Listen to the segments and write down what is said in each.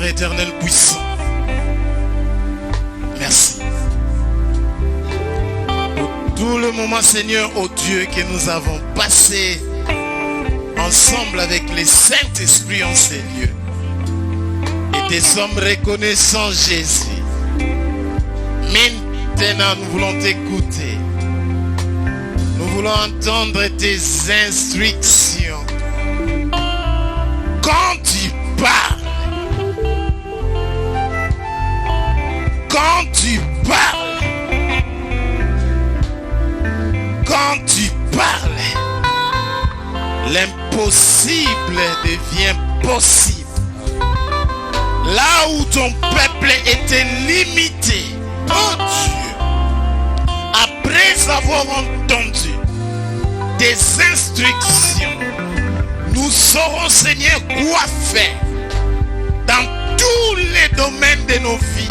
Père éternel puissant, merci. Pour tout le moment, Seigneur, oh Dieu, que nous avons passé ensemble avec les Saint-Esprit en ces lieux. Et te sommes reconnaissants, Jésus. Maintenant, nous voulons t'écouter. Nous voulons entendre tes instructions. Quand tu parles, l'impossible devient possible. Là où ton peuple était limité, oh Dieu, après avoir entendu tes instructions, nous saurons, Seigneur, quoi faire dans tous les domaines de nos vies,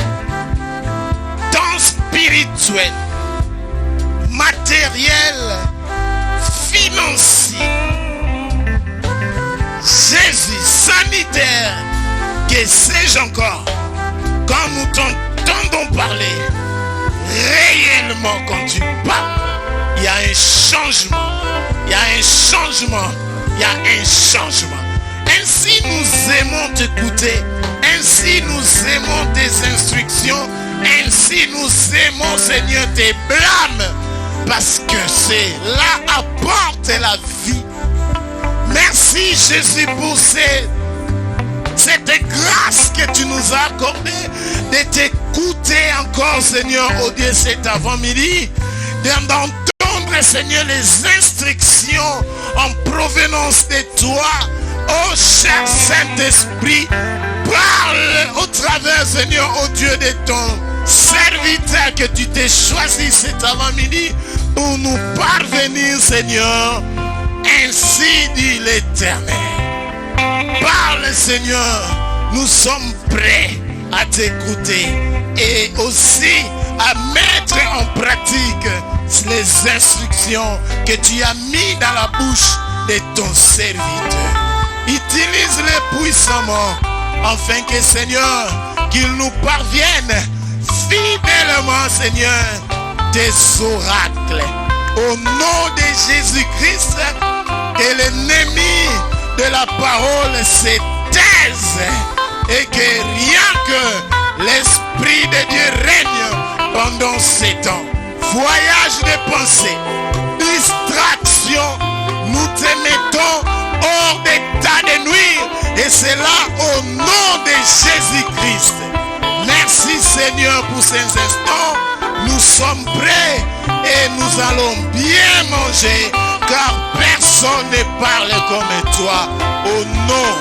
tant spirituels, matériels, financiers, Jésus, sanitaire, que sais-je encore, quand nous t'entendons parler, réellement quand tu parles, il y a un changement, il y a un changement, il y a un changement. Ainsi nous aimons t'écouter, ainsi nous aimons tes instructions, ainsi nous aimons, Seigneur, tes blâmes, parce que c'est là apporte la vie. Merci Jésus pour cette grâce que tu nous as accordée de t'écouter encore, Seigneur, au Dieu cet avant-midi, d'entendre, Seigneur, les instructions en provenance de toi. Oh cher Saint-Esprit, parle au travers, Seigneur, au Dieu de ton serviteur que tu t'es choisi cet avant-midi pour nous parvenir, Seigneur. Ainsi dit l'Éternel. Parle, Seigneur, nous sommes prêts à t'écouter et aussi à mettre en pratique les instructions que tu as mis dans la bouche de ton serviteur. Utilise-les puissamment afin que, Seigneur, qu'il nous parvienne fidèlement, Seigneur, tes oracles. Au nom de Jésus-Christ, que l'ennemi de la parole se taise et que rien que l'Esprit de Dieu règne pendant ces temps. Voyage de pensée, distraction, nous te mettons hors d'état de nuire et c'est là au nom de Jésus-Christ. Merci Seigneur pour ces instants. Nous sommes prêts et nous allons bien manger car personne ne parle comme toi. Au nom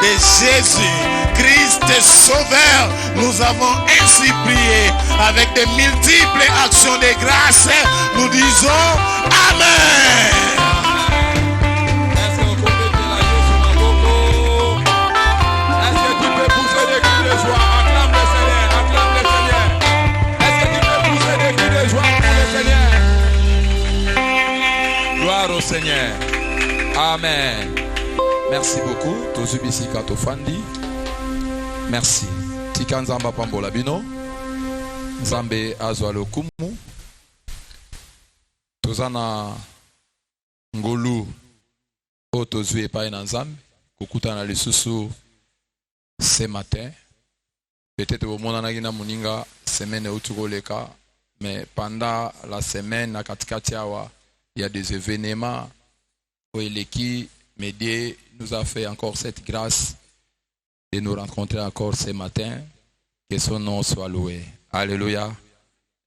de Jésus-Christ Sauveur, nous avons ainsi prié avec de multiples actions de grâce. Nous disons Amen. Gloire au Seigneur. Amen. Merci beaucoup. Tozubisi Katofandi. Merci. Tikanzamba Pambola Bino. Nzambe Azwalo Kumu. Tozana Ngolu. Otozue Paina Nzambe. Kukuta na Lisusu ce matin. Peut-être au monde anagina muninga semaine utugoleka. Mais pendant la semaine, na katikatiawa, il y a des événements où Eleki Médié nous a fait encore cette grâce de nous rencontrer encore ce matin. Que son nom soit loué. Alléluia.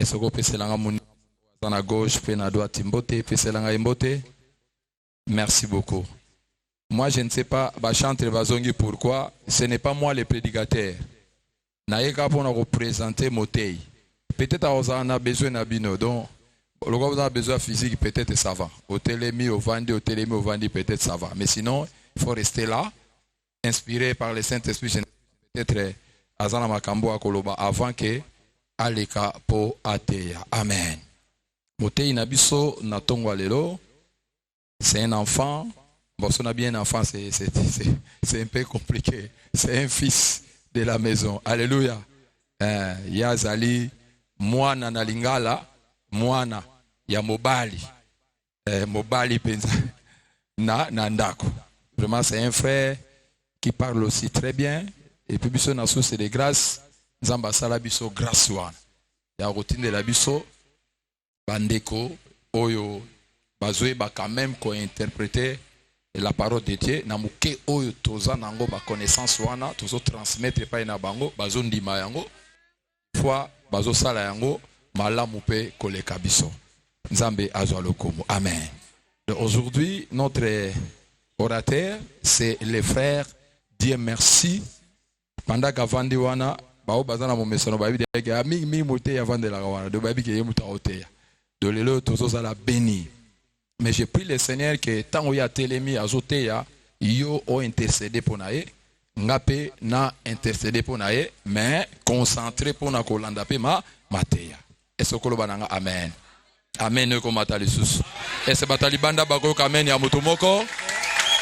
Et ce que c'est la gauche, merci beaucoup. Moi, je ne sais pas, pourquoi. Ce n'est pas moi le prédicateur. Naïka pour nous représenter Motei. Peut-être qu'on a besoin d'abino. Donc, on a besoin physique, peut-être ça va. Au télémi, au vandi, peut-être ça va. Mais sinon, il faut rester là, inspiré par le Saint-Esprit. Peut-être Azana Makambo à Koloba avant que Aleka po Ateya. Amen. Motei Nabiso Natongo Lelo, c'est un enfant. Bon, si on a bien un enfant, c'est un peu compliqué. C'est un fils. de la maison. Alléluia. Yazali, mwana na lingala, mwana ya mobali. Mobali penza na ndako. Vraiment, c'est un frère qui parle aussi très bien. Et puis, biso na source de grâce. Nzamba sala biso grâce wana. Ya routine de la biso. Bandeko, oyo, bazoe ba quand même ko interpréter la parole de Dieu. Na muke oyo toza nango ba connaissance wana, tozo transmettre pa ina bango, bazo ndima yango. Fois bazo sala yango, malamu pe koleka biso. Nzambe azwa lokomo. Amen. Donc aujourd'hui, notre orateur, c'est le frère Dieu merci. Pendant qu'avandi wana, bao bazana mo mesono babi de ami mi moté avant de la wana, de babi ke yemuta oteya. De lelo tozo la béni. Mais j'ai pris le Seigneur que tant où y a télémi azoteya, yo o intercédé pour nae, ngape na intercédé pour nae, mais concentré pour na kolanda pe ma mateya. Est-ce que bananga amen. Amen ko matali susu. Est-ce batali banda bako amen ya mutumoko?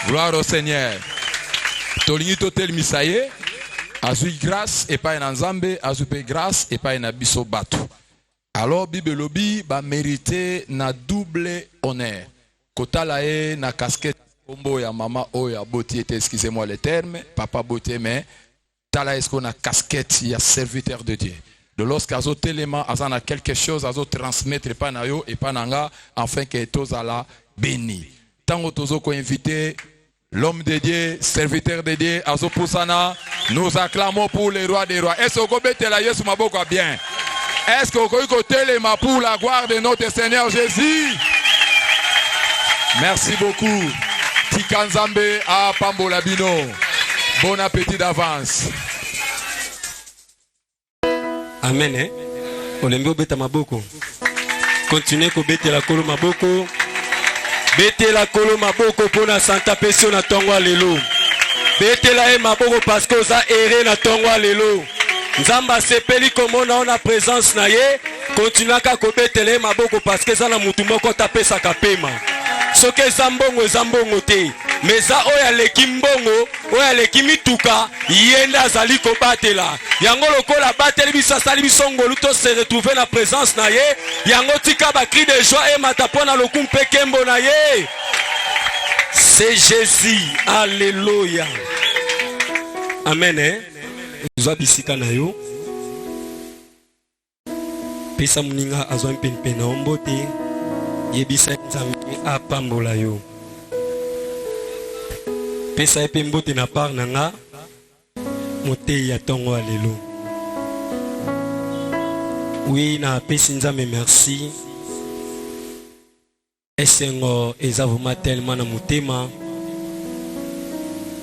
Gloire au Seigneur. Tolingi totel misaye, azui grâce et pas en Nzambe, azui grâce et pas en abiso batu. Alors Bible lobi ba mérité na double honneur. Kotalae na casquette combo ya mama o ya boti, excusez-moi le terme, papa boti mais tala est-ce qu'on a casquette ya serviteur de Dieu. De lorsqu'azo télément azana quelque chose azo transmettre pas na yo et pas nanga afin que tous ala béni. Tant tozo ko invité l'homme de Dieu, serviteur de Dieu, azo poussana, nous acclamons pour le roi des rois. Est-ce que bete la Yesu maboko bien? Est-ce que vous côté pour la gloire de notre Seigneur Jésus? Merci beaucoup. Tikanzambe à Pambola Bino. Bon appétit d'avance. Amen. On aime beta maboko. Continuez ko bete la kolo maboko. Bete la kolo maboko pour na santa pesio na tongwa lelo. Bete la e maboko parce que za erré na tongwa lelo. Nzamba sepeli komona ona présence na ye, continuaka ko betele maboko parce que za na mutu moko tapesa kapema. Soke zambongo te. Meza oya leki mbongo, oya leki mituka, yenda azali ko batela. Yango lokola bateli bisa sali bisongo luto se retrouver na présence na ye, yango tika ba cri de joie et matapona lokumpe kembo na ye. C'est Jésus. Alléluia. Amen. Zwa bisika na yo. Pesa muninga azwa mpenpe na ombote. Yebisa Nzambe apambola yo. Pesa epe mbote na part nanga. Mote ya tongo alelo. Oui, na pesi Nzambe merci. Esengo ezavuma tellement na mutema.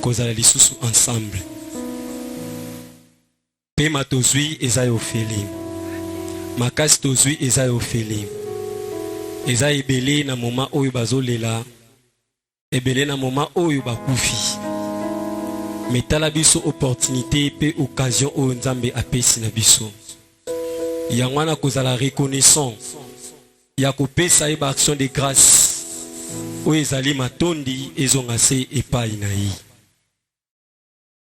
Kozala lisusu ensemble. Pema tozui eza ofeli. Makasi tozui eza ofeli. Eza ebele na moma oyo bazolela. Ebele na moma oyo bakufi. Metala biso opportunité pe occasion oyo Nzambe apesi na biso. Yangwana kozala reconnaissant. Ya kopesa eba action de grâce. Oyo ezali matondi ezonga se epai na yi.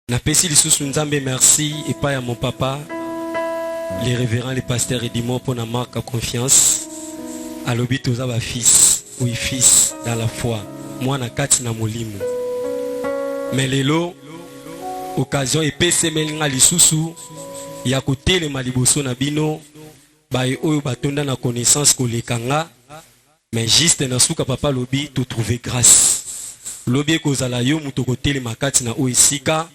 Napesi lisusu Nzambe merci et pas à mon papa, les révérends, les pasteurs et dis-moi pour la marque à confiance. À l'obit aux aba fils, oui fils dans la foi. Moi na kati na molimo. Mais lelo occasion et pese melinga lisusu ya côté le maliboso na bino ba e oyo batonda na connaissance kolekanga mais juste na suka papa lobi to trouver grâce. Lobi kozala yo muto côté le makati na oisika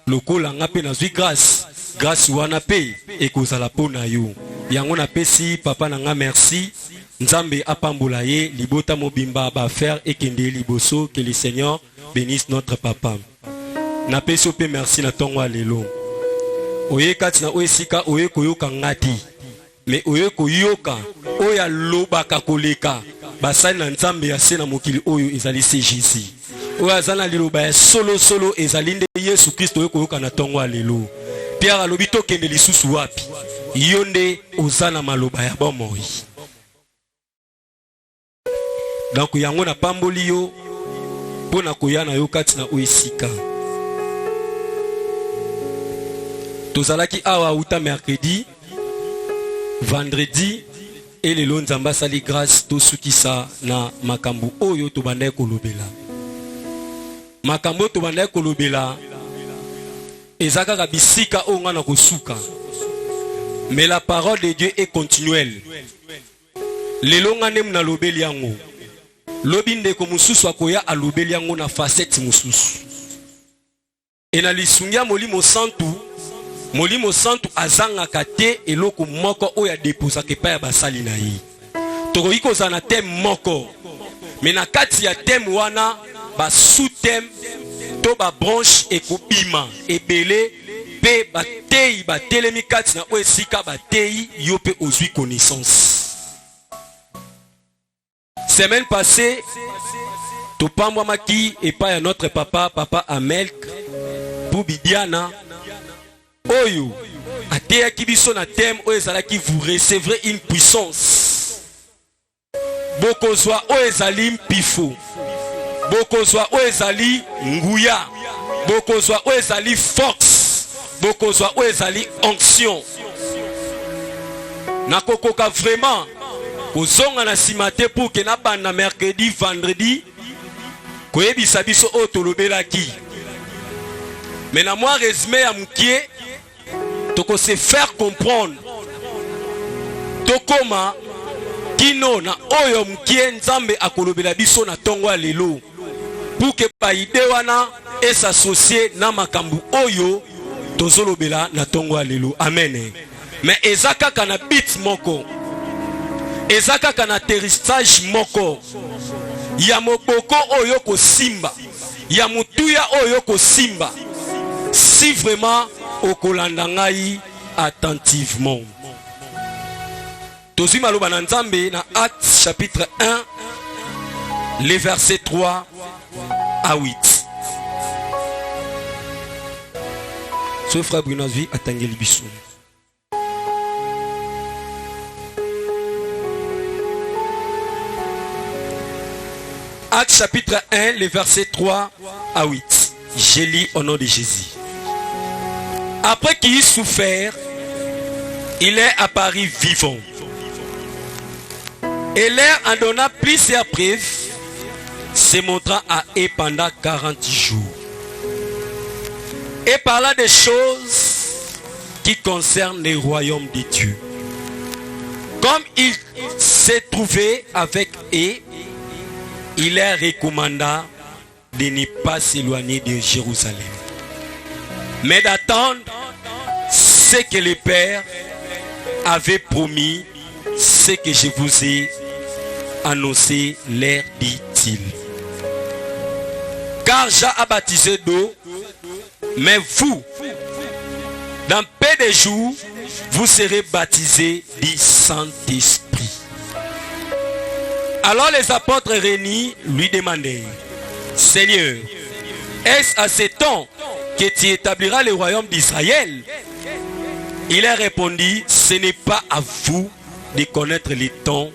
lokola ngape na zui grâce wana pe ekozala pona yo. Yango na pesi papa na nga merci. Nzambe apambola ye libota mobimba ba faire et kende liboso que le Seigneur bénisse notre papa. Na pesi pe merci na tongo lelo. Oye kati na oisika oye koyoka ngati. Mais oye koyoka oya lobaka koleka basali na Nzambe ya se na mokili oyo ezali se Jésus. Oya azana liloba ya solo ezali nde Yesu Kristo oyo koyoka na tongo lelo. Pierre alobi tokende lisusu wapi? Yonde ozana maloba ya bomoi. Donc yango na pamboli yo pona koya na yo kati na oisika. tozalaki awa uta mercredi, vendredi et le long nzamba sali grâce to sukisa na makambu oyo to bandai kolobela. Makambu to bandai kolobela ezaka ka bisika o ngana kosuka. Mais la parole de Dieu est continuelle. Le long anem na lobeli yango. Lobi ndeko mususu akoya alobeli yango na facette mususu. Et na lisungia molimo santu azanga kate eloko moko oya deposa kepa ya basali na yi. Toko iko zana tem moko. Mais na kati ya tem wana ba sous-tem to ba branche ekobima ebele pe batei batelemi kati na oesika batei yo pe ozwi connaissance. Semaine passée, topambwa maki epa ya notre papa Amelk pour Bibiana oyo ateya kibiso na thème oyo ezalaki vous recevrez une puissance. Bokozwa oyo ezali mpifo, bokozwa oyo ezali nguya, bokozwa oyo ezali force, bokozwa oyo ezali onction. Nakokoka vraiment kozonga na simate pour que na banda mercredi vendredi koyebisa biso oyo tolobelaki. Mais na moi résumé ya mukie toko se faire comprendre tokoma kino na oyo mukie nzambe akolobela biso na tongo ya lelo pour que pa ide wana et s'associer na makambu oyo tozolobela na tongo ya lelo. Amen. Mais ezaka kana bit moko, ezaka kana atterrissage moko ya moboko oyo ko simba, ya mutuya oyo ko simba, si vraiment okolanda ngai attentivement. Tozi maloba na nzambe na Actes chapitre 1 les versets 3 à 8. Ce frère Brunavi atangeli biso. Actes chapitre 1, les versets 3 à 8. Je lis au nom de Jésus. Après qu'il eut souffert, il est apparu vivant. Et l'air en donna plusieurs preuves, se montrant à eux pendant 40 jours. Et parla des choses qui concernent le royaume de Dieu. Comme il s'est trouvé avec eux, il leur recommanda de ne pas s'éloigner de Jérusalem, mais d'attendre ce que le Père avait promis, ce que je vous ai annoncé, leur dit-il. Car Jean a baptisé d'eau, mais vous, dans peu de jours, vous serez baptisés du Saint-Esprit. Alors les apôtres réunis lui demandèrent, Seigneur, est-ce à ce temps que tu établiras le royaume d'Israël? Il a répondu, ce n'est pas à vous de connaître le temps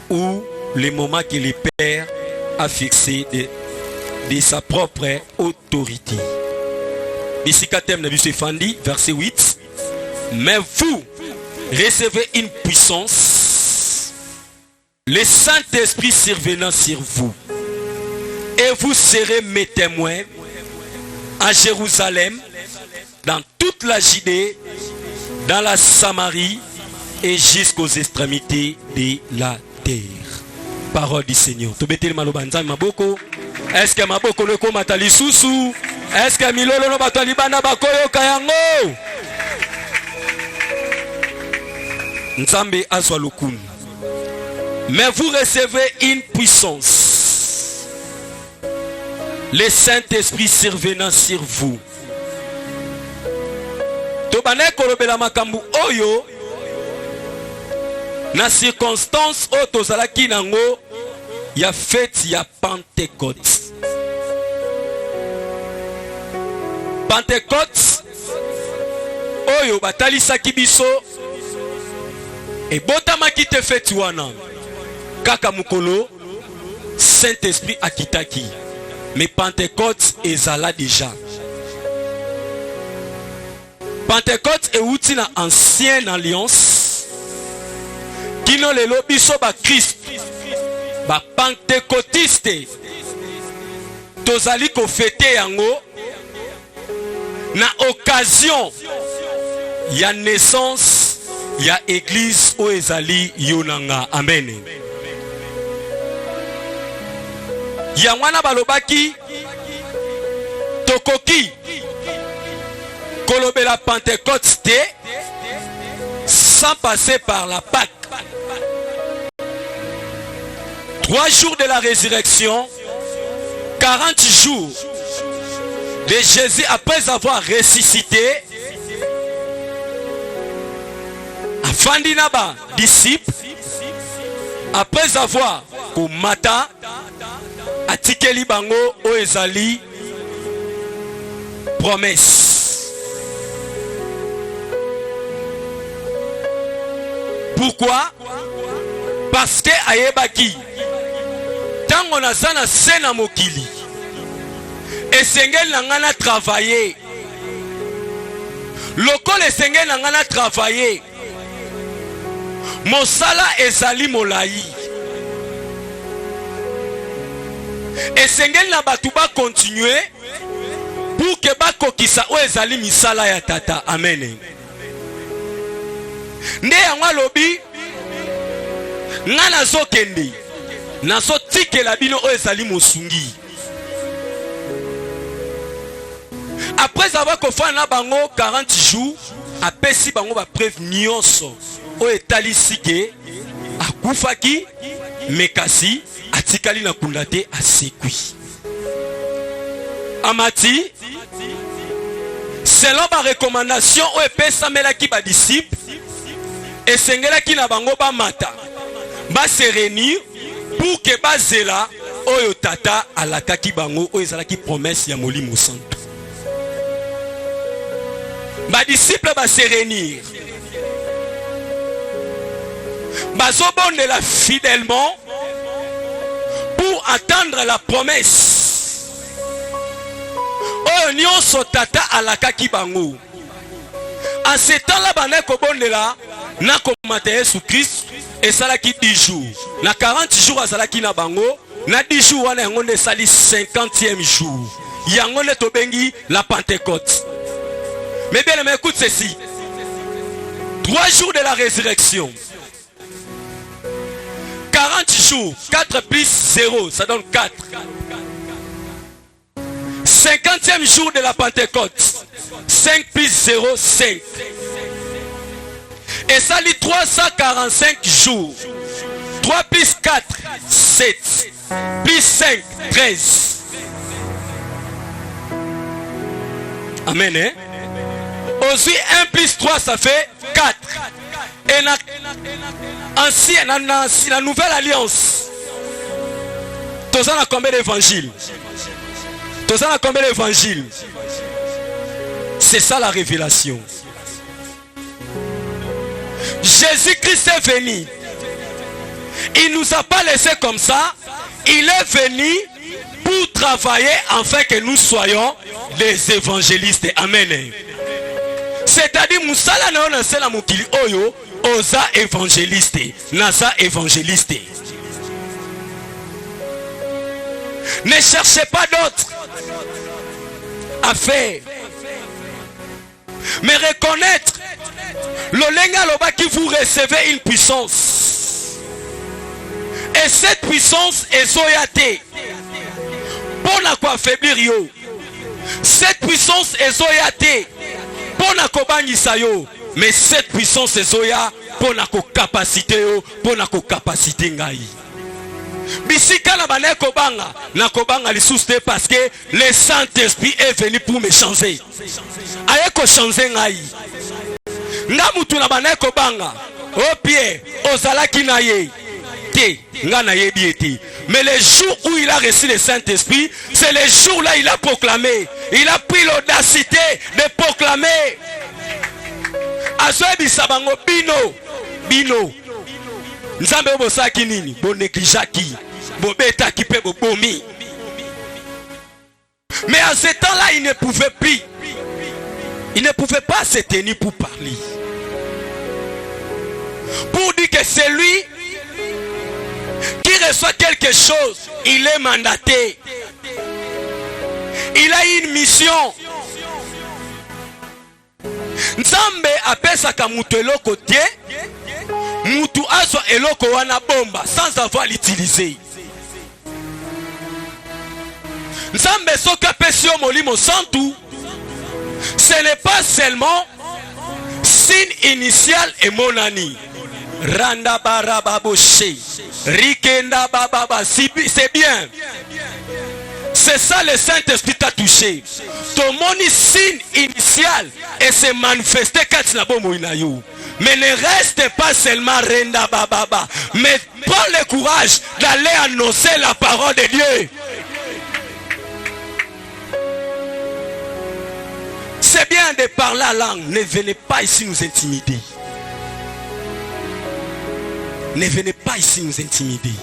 ou le moment que le Père a fixé de sa propre autorité. Ici, verset 8. Mais vous recevez une puissance, le Saint-Esprit survenant sur vous, et vous serez mes témoins à Jérusalem, dans toute la Judée, dans la Samarie et jusqu'aux extrémités de la terre. Parole du Seigneur. Est-ce que maboko le komatali susu? Est-ce que milolo no batali bana bakoyo kayango? Nzambe azwa lokumu. Mais vous recevez une puissance, le Saint-Esprit survenant sur vous. Tobane kolobela makambu oyo na circonstance o tozalaki nango ya fête ya Pentecôte. Pentecôte oyo batalisaki biso et botamaki te fête wana kaka mukolo Saint-Esprit akitaki, mais Pentecôte ezala déjà. Pentecôte et outil na ancienne alliance. Kino lelo biso ba Christ. Ba pentecôtiste. Tozali ko fêter yango na occasion ya naissance ya église o ezali yonanga. Amen. Ya mwana balobaki tokoki kolobela Pentecôte sans passer par la Pâque. 3 jours de la résurrection, 40 jours de Jésus après avoir ressuscité, Afandinaba, disciple, après avoir komata, atikeli bango o ezali promesse. Pourquoi? Parce que ayebaki tango nazana sena mokili esengeli nangana travailler lokol esengeli nangana travailler mosala ezali molai esengeli na batu ba continuer pour que bakokisa o ezali misala ya tata. Amen. Nde yango lobi nga nazokende nazotikela bino o ezali mosungi. Après avoir kofana na bango 40 jours, apesi bango ba preuve nyonso o etalisi ke akufaki mekasi atikali na kundate asekwi. Amati selon ba recommandation o epesa melaki ba disciple esengelaki na bango ba mata ba se réunir pour que bazela oyo tata alakaki bango oyo ezalaki promesse ya Molimo Santo. Ba disciple ba se réunir bazobondela fidèlement pour attendre la promesse oyo nyonso tata alakaki bango. En ce temps-là bana kobondela na komata Yesu Christ esalaki 10 jours. Na 40 jours azalaki na bango, na 10 jours wana yango nde sali 50e jour. Yango nde tobengi la Pentecôte. Mais bien aimé, écoute ceci. 3 jours de la résurrection. 40 jours, 4 plus 0, ça donne 4. 50e jour de la Pentecôte. 5 plus 0, 5. Et ça lit 345 jours. 3 plus 4, 7. Plus 5, 13. Amen. Hein? Aussi 1 plus 3, ça fait 4. Et la nouvelle alliance, tous en a combien d'évangiles? Tous en a combien d'évangiles? C'est ça la révélation. Jésus-Christ est venu. Il ne nous a pas laissé comme ça. Il est venu pour travailler afin que nous soyons des évangélistes. Amen. C'est-à-dire, Moussala na sela mukili oyo oza évangéliste. Nasa évangéliste. Ne cherchez pas d'autres à faire. Mais reconnaître l'olenga loba qui vous recevez une puissance. Et cette puissance est zoyate. Pour na quoi affaiblir yo. Cette puissance est zoyate. Pour na kobangisa yo. Mais cette puissance est zoya pour na ko capacité yo, pour na ko capacité ngai. Bisika na bana kobanga, na kobanga lisusu te parce que le Saint-Esprit est venu pour me changer. Aye ko changer ngai. Nga mutu na bana kobanga, o Pierre, ozalaki na ye. Te, nga na ye bieti. Mais le jour où il a reçu le Saint-Esprit, c'est le jour là il a proclamé. Il a pris l'audacité de proclamer. Azoebi sabango bino. Nzambe obosaki nini? Bo neglijaki. Bo betaki pe bo bomi. Mais à ce temps-là, il ne pouvait plus. Il ne pouvait pas se tenir pour parler. Pour dire que c'est lui qui reçoit quelque chose, il est mandaté. Il a une mission. Nzambe apesaka mutu eloko te, mutu azwa eloko wana bomba sans avoir l'utiliser. Nzambe soka pesi yo molimo santu, ce n'est pas seulement signe initial et monani. Randa barababoshe, rikenda bababa, c'est bien. C'est ça le Saint-Esprit t'a touché. Ton moni signe initial et se manifester quand tu n'as pas moïnaïou. Mais ne reste pas seulement renda bababa, mais prends le courage d'aller annoncer la parole de Dieu. C'est bien de parler la langue. Ne venez pas ici nous intimider. Ne venez pas ici nous intimider.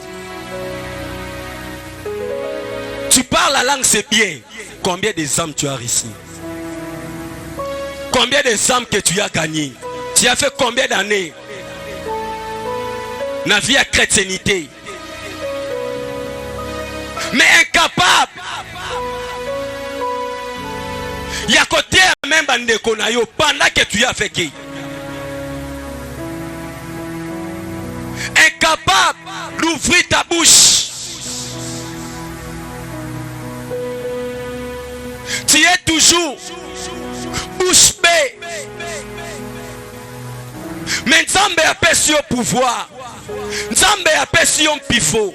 Tu parles la langue, c'est bien. Combien des âmes tu as reçues? Combien des âmes que tu as gagnées? Tu as fait combien d'années dans la vie à chrétienté? Mais incapable. Il y a côté même pendant que tu as fait. Incapable d'ouvrir ta bouche. Tu es toujours bouche bée. Mais Nzambe a perçu au pouvoir. Nzambe a perçu au pifo.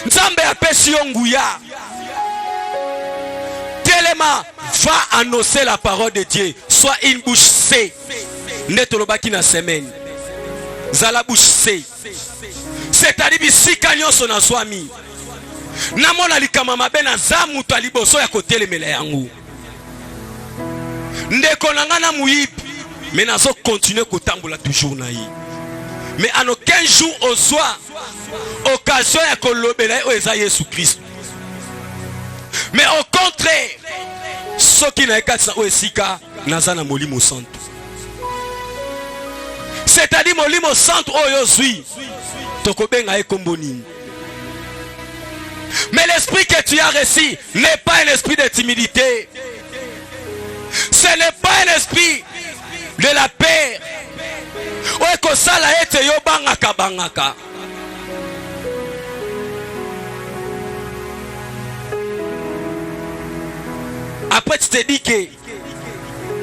Nzambe a perçu au ngouya. Tellement va annoncer la parole de Dieu. Soit une bouche C. Netolobaki na semaine. Zala bouche C. C'est-à-dire si kanyon son a swami. Namona likama mabe na zamu taliboso ya kotelemela yangu. Ndeko nanga na muyibi. Mais nazo continuer kotambola toujours na yi. Mais en aucun jour au soir occasion ya kolobela o eza Yesu Christ. Mais au contraire, ceux qui n'ont pas esika nazana molimo santo. C'est-à-dire molimo santo oyo zui tokobenga ekomboni. Mais l'esprit que tu as reçu n'est pas un esprit de timidité. Ce n'est pas un esprit de la paix. Après tu te dis que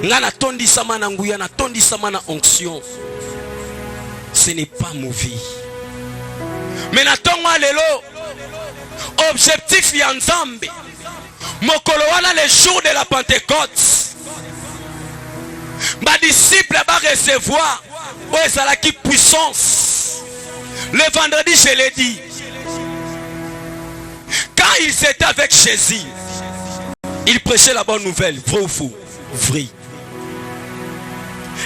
ngana tondi sama na nguya na tondi sama na onction. Ce n'est pas mauvais. Mais na tonga lelo objectif ya Nzambe mokolo wana le jour de la Pentecôte. Ma disciple va recevoir qui puissance. Le vendredi je l'ai dit. Quand ils étaient avec Jésus, ils prêchaient la bonne nouvelle. Vrai ou faux? Vrai.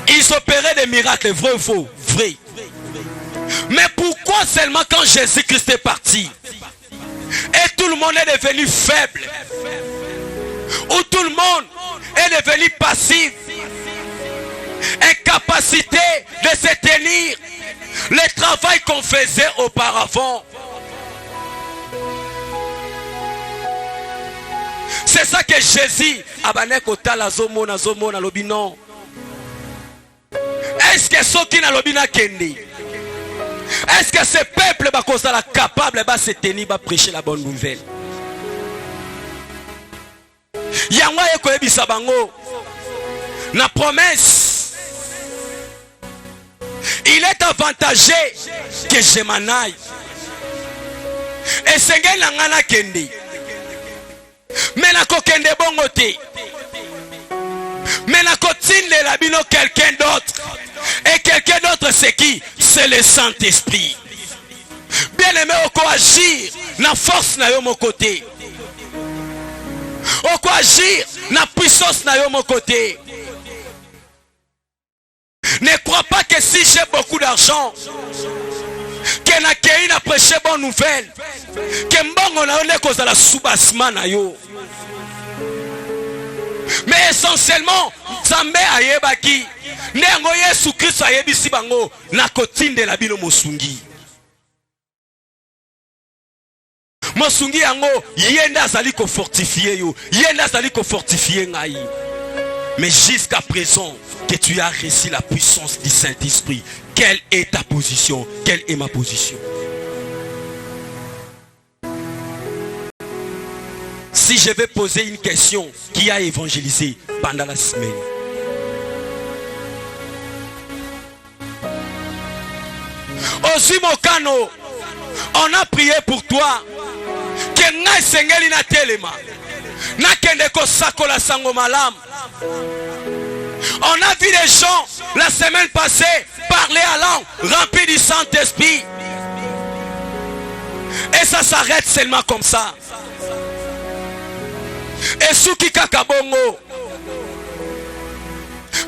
Ils opéraient des miracles. Vrai ou faux? Vrai. Mais pourquoi seulement quand Jésus-Christ est parti et tout le monde est devenu faible, ou tout le monde est devenu passif, incapacité de se tenir le travail qu'on faisait auparavant? C'est ça que Jésus a lobinon. Est-ce que ceux qui n'ont pas kendi? Est-ce que ce peuple est capable de se tenir, de prêcher la bonne nouvelle? Yangwa ekoyebi sabango na promesse. Il est avantagé que je m'en aille. Et c'est que l'angana kendi. Mais na kokende bongo te. Mais na kotinde la bino quelqu'un d'autre. Et quelqu'un d'autre c'est qui? C'est le Saint-Esprit. Bien aimé, on peut agir na force na yo mon côté. On peut agir na puissance na yo mon côté. Ne crois pas que si j'ai beaucoup d'argent, que na kei na prêcher bonne nouvelle, que mbongo na yo ne cause la soubasma na yo. Mais essentiellement, Nzambe ayebaki. Nengo Yesu Christ ayebisi bango na kotindela bino mosungi. Mosungi yango yenda azali ko fortifier yo, yenda azali ko fortifier ngai. Mais jusqu'à présent que tu as reçu la puissance du Saint-Esprit, quelle est ta position? Quelle est ma position? Si je vais poser une question, qui a évangélisé pendant la semaine? Aussi Mokano, on a prié pour toi. Que sengeli na telema. Na kende ko sakola sango malam. On a vu des gens la semaine passée parler à langue remplis du Saint-Esprit. Et ça s'arrête seulement comme ça. Et Souki Kakabongo.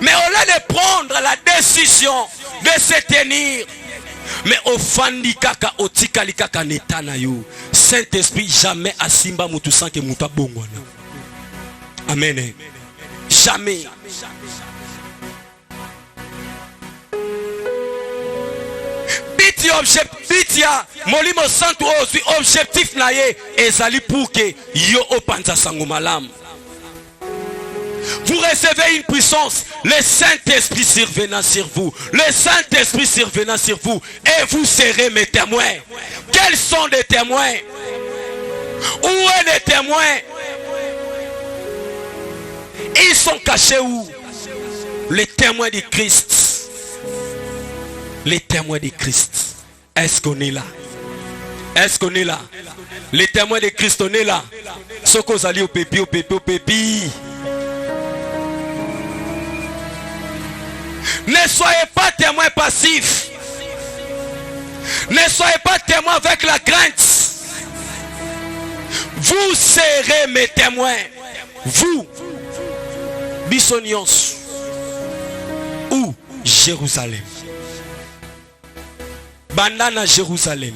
Mais au lieu de prendre la décision de se tenir, mais au fandi kaka otikali kaka netana yo. Saint-Esprit jamais asimba mutu sans que muta bongwana. Amen. Jamais. Bitia molimo santo aussi objectif na ye ezali pour que yo opanza sango malam. Vous recevez une puissance, le Saint-Esprit survenant sur vous, le Saint-Esprit survenant sur vous, et vous serez mes témoins. Quels sont les témoins? Où est les témoins? Ils sont cachés où? Les témoins de Christ. Les témoins de Christ. Est-ce qu'on est là? Est-ce qu'on est là? Les témoins de Christ, on est là. Ce qu'on a dit au pépi, au pépi, au pépi. Ne soyez pas témoins passifs. Ne soyez pas témoins avec la crainte. Vous serez mes témoins. Vous, Bissonions, ou Jérusalem. Bandana Jérusalem.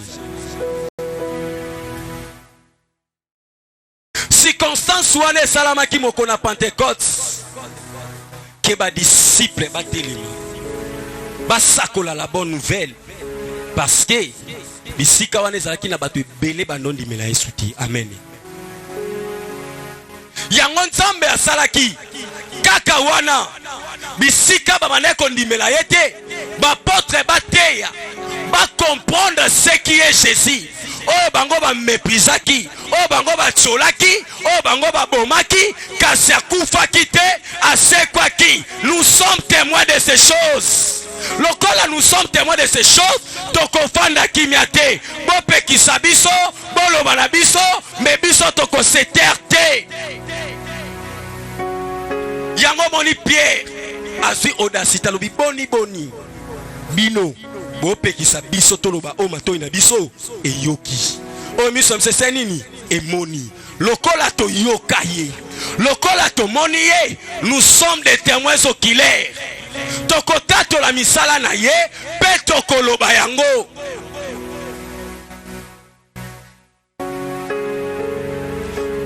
Circonstance ou ane salamaki mokona Pentecôte. Que ba disciple ba telema. Ba sakola la bonne nouvelle. Parce que bisika wane zalaki na batu belé banondi mela esuti. Amen. Yango Nzambe asalaki kaka wana bisika ba maneko ndimela yete ba potre ba teya ba comprendre ce qui est Jésus. Oh bango ba méprisaki, oh bango ba tsolaki, oh bango ba bomaki, kasi akufaki te, asekwaki. Nous sommes témoins de ces choses. Lokola nous sommes témoins de ces choses, toko fanda kimiate, bo pekisa biso, bo lobana biso, mais biso toko se terre. Yango moni Pierre, azui audacité lobi boni boni. Bino, bo pekisa biso toloba o matoi na biso e yoki. O miso msese nini e moni. Lokola to yokaye. Lokola to moni ye, nous sommes des témoins oculaires. Toko tato la misala na ye, pe toko loba yango.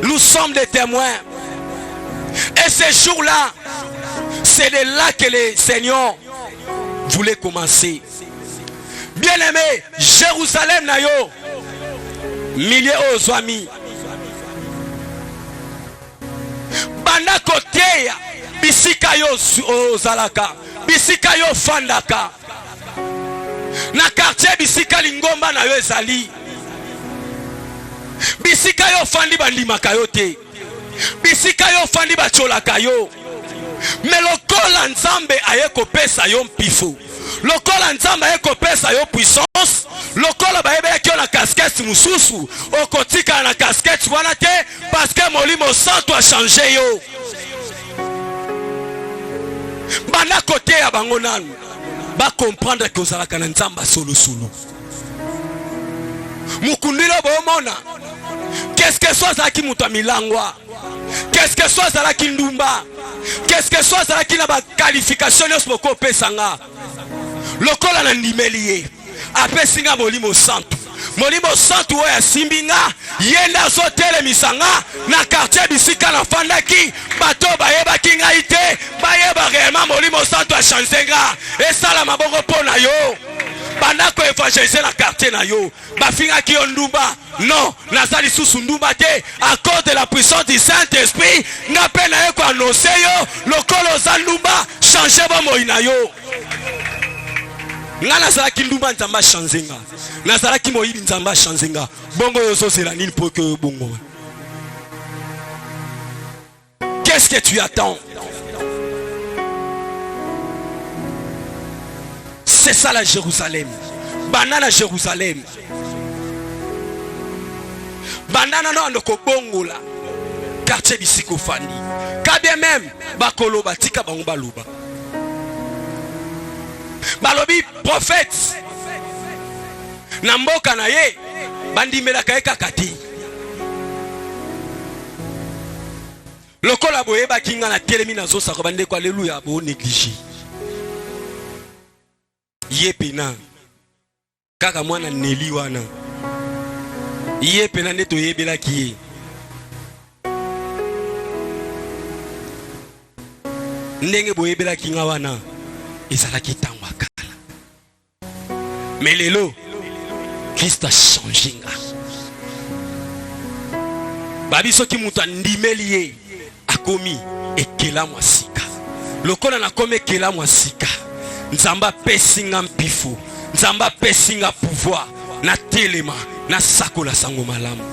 Nous sommes des témoins. Et ce jour-là, c'est de là que le Seigneur voulait commencer. Bien-aimé, Jérusalem na yo, milliers aux amis. Banda kote ya, bisika yo ozalaka, bisika yo fandaka. Na quartier bisika lingomba na yo ezali. Bisika yo fandi bandimaka yo te. Bisika yo fandi bacholaka yo. Mais lokola Nzambe aye kopesa yo mpifo. Lokola Nzambe aye kopesa yo puissance. Lokola baebe ki na casquette mususu. Okotika na casquette wana te parce que molimo santo a changé yo. Bana kote ya bango nanu ba comprendre que ozalaka na Nzamba solo solo. Mukundilo bomona. Qu'est-ce que soit ça qui muta milangwa? Qu'est-ce que soit ça qui ndumba? Qu'est-ce que soit ça qui n'a pas qualification yosmoko pesanga? Lokola na ndimeliye. Ape singa molimo santo. Molimo santu oya simbinga yenda so telemisanga na quartier bisika na fandaki bato bayeba kinga ite bayeba réellement molimo santu a chanzenga esala maboko pona yo bandako évangéliser na quartier na yo bafinga ki ndumba non nazali susu ndumba te à cause de la puissance du Saint-Esprit nga pe na ye ko annoncer yo lokolo za ndumba changer ba moina yo nga nazala ki ndumba nzamba chanzenga nazala ki moyibi nzamba chanzenga bongo yo sosela nini pour que bongo. Qu'est-ce que tu attends? C'est ça la Jérusalem. Banana Jérusalem. Banana no andoko bongola. Quartier bisikofani. Kabien même bakolo batika bango baluba. Balobi prophète. Namboka na ye bandimela kaeka kati. Lokola boye bakinga na telemi na zo sako bande ko alléluia bo négligé. Yepena kaka mwana neli wana yepena neto yebela kiye ndenge boyebela kinga wana ezalaki ntango akala mais lelo Christ a changé nga babi soki mutu andimeli ye akomi ekela mwasika lokola nakomi ekela mwasika Nzamba pesinga mpifu, Nzamba pesinga pouvoir, na telema, na sakola sango malamu.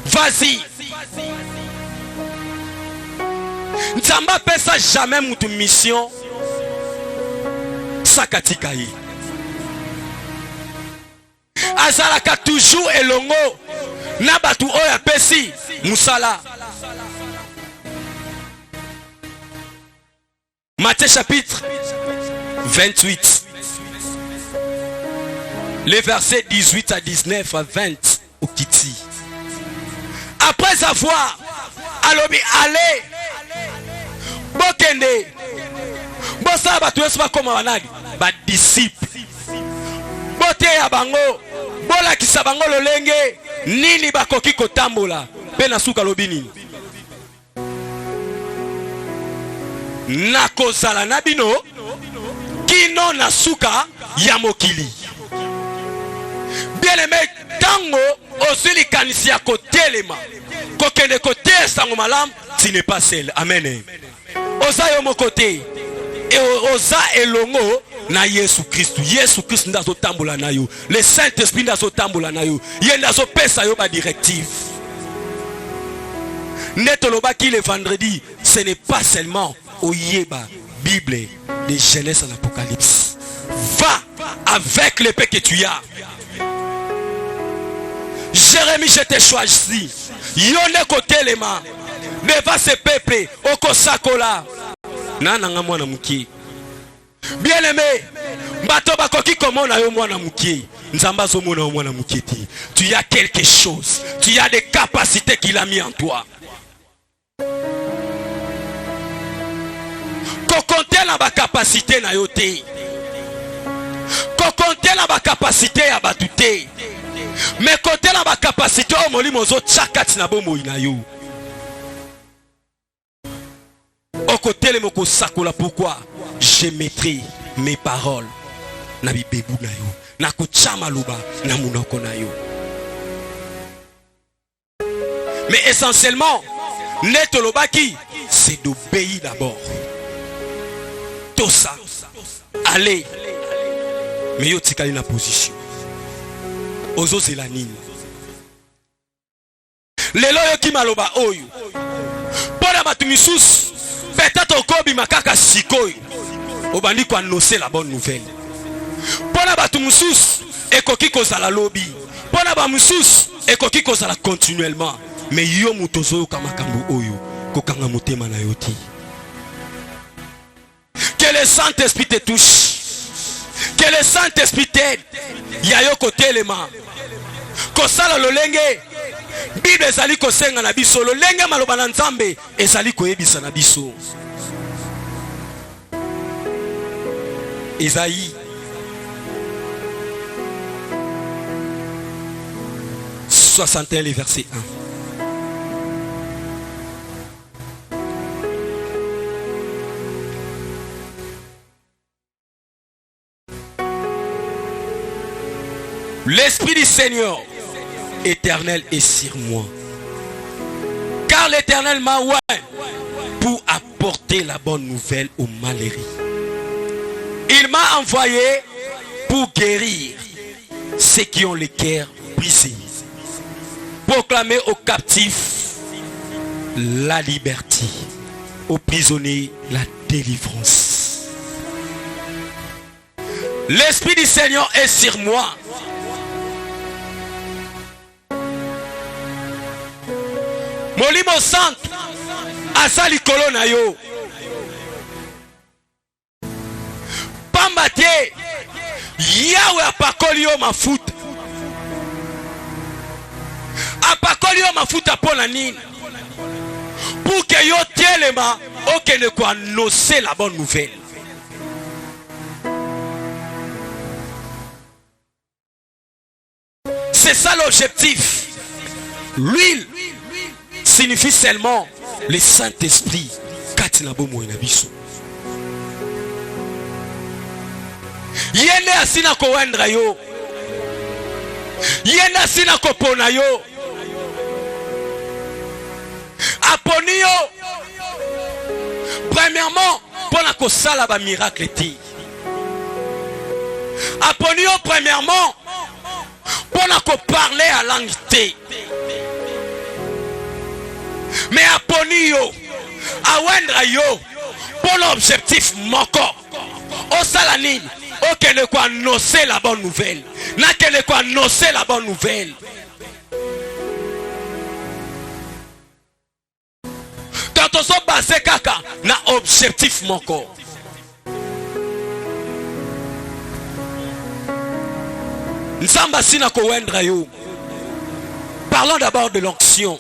Vas-y. Nzamba pesa jamais mutu mission. Sakatika ye. Azalaka toujours elongo, na batu oya pesi, musala. Matthieu chapitre 28. Les versets 18 à 19 à 20 au Kiti. Après avoir alobi allez bokende bosa batu yesu bakoma wanagi ba disciple bote ya bango bolakisa bango lolenge nini bakoki kotambola pe na suka lobi nini nakozala na bino kino na suka ya mokili. Bien aimé, tango osili kanisi ya kotelema kokende kote sango malam, tu n'es pas seul. Amen. Oza yo mokote e oza elongo na Yesu Christ. Yesu Christ ndazo tambola na yo. Le Saint-Esprit ndazo tambola na yo. Ye ndazo pesa yo ba directive. Netolobaki le vendredi, ce n'est pas seulement Oyeba, Bible, de Genèse en Apocalypse. Va avec l'épée que tu as. Jérémie, je t'ai choisi. Yone côté les mains. Devant ce peuple, Okosakola. Nananga mwana muki. Bien aimé, Batoba koki comment na yo mwana muki. Nzamba zo mwana mwana muki. Tu as quelque chose. Tu as des capacités qu'il a mis en toi. Kokonte na ba capacité na yo te. Kokonte na ba capacité ya batute. Mais kote na ba capacité o molimo zo chakati na bomo ina yo. Au côté le moko sakola pourquoi je mettrai mes paroles na bibebu na yo. Na kuchama luba na munoko na yo. Mais essentiellement, netolobaki c'est d'obéir d'abord. Tout ça, allez, mais yo tikali na position. Ozo zelanine. Lelo yo ki maloba oyo. Pona batu misusu, peut-être okobi makaka sikoyo. Obandi ko annoncer la bonne nouvelle. Pona batu misusu, ekoki kozala lobi. Pona ba misusu, ekoki kozala continuellement. Mais yo mutozo yo kamakambo oyo, kokanga motema na yo ti. Que le Saint-Esprit te touche. Que le Saint-Esprit t'aide. Yayo côté les mains. Kosala lolenge. Bible ezali kosenga na biso. Lolenge maloba na Nzambe ezali koyebisa na biso. 61, le verset 1. L'Esprit du Seigneur éternel est sur moi. Car l'Éternel m'a oint pour apporter la bonne nouvelle aux malheureux. Il m'a envoyé pour guérir ceux qui ont le cœur brisé. Proclamer aux captifs la liberté, aux prisonniers la délivrance. L'Esprit du Seigneur est sur moi. Molimo Sant asali kolona yo. Pambate Yahweh apakoli yo mafuta. Apakoli yo mafuta pona nini? Pour que yo tielema okende ko annoncer la bonne nouvelle. C'est ça l'objectif. L'huile signifie seulement le Saint-Esprit. Yende asina ko wendra yo. Yende asina ko pona yo. Aponi yo. Premièrement, pona ko sala ba miracle ti. Aponi yo premièrement, pona ko parler à langue té. Mais aponi yo, awendra yo, pour l'objectif moko. O salanine, o kene ko annoncer la bonne nouvelle. Na kene ko annoncer la bonne nouvelle. Quand on se base kaka, na objectif moko. Nsamba sina ko wendra yo. Parlons d'abord de l'onction.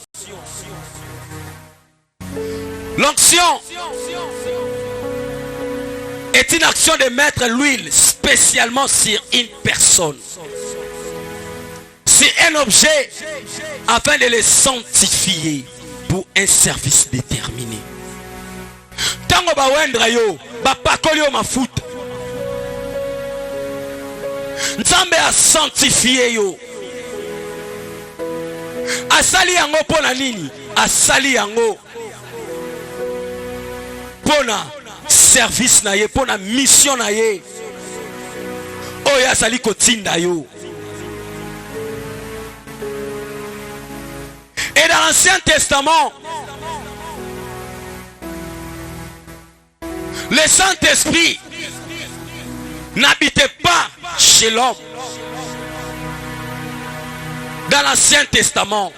L'onction est une action de mettre l'huile spécialement sur une personne, sur un objet, afin de les sanctifier pour un service déterminé. Tango ba wendra yo, ba pakoli yo mafuta. Nzambe a sanctifié yo. Asali yango pona nini? Asali yango pona service na ye, pona mission na ye. Oya asali kotinda yo. Et dans l'Ancien Testament, le Saint-Esprit n'habitait pas chez l'homme. Dans l'Ancien Testament.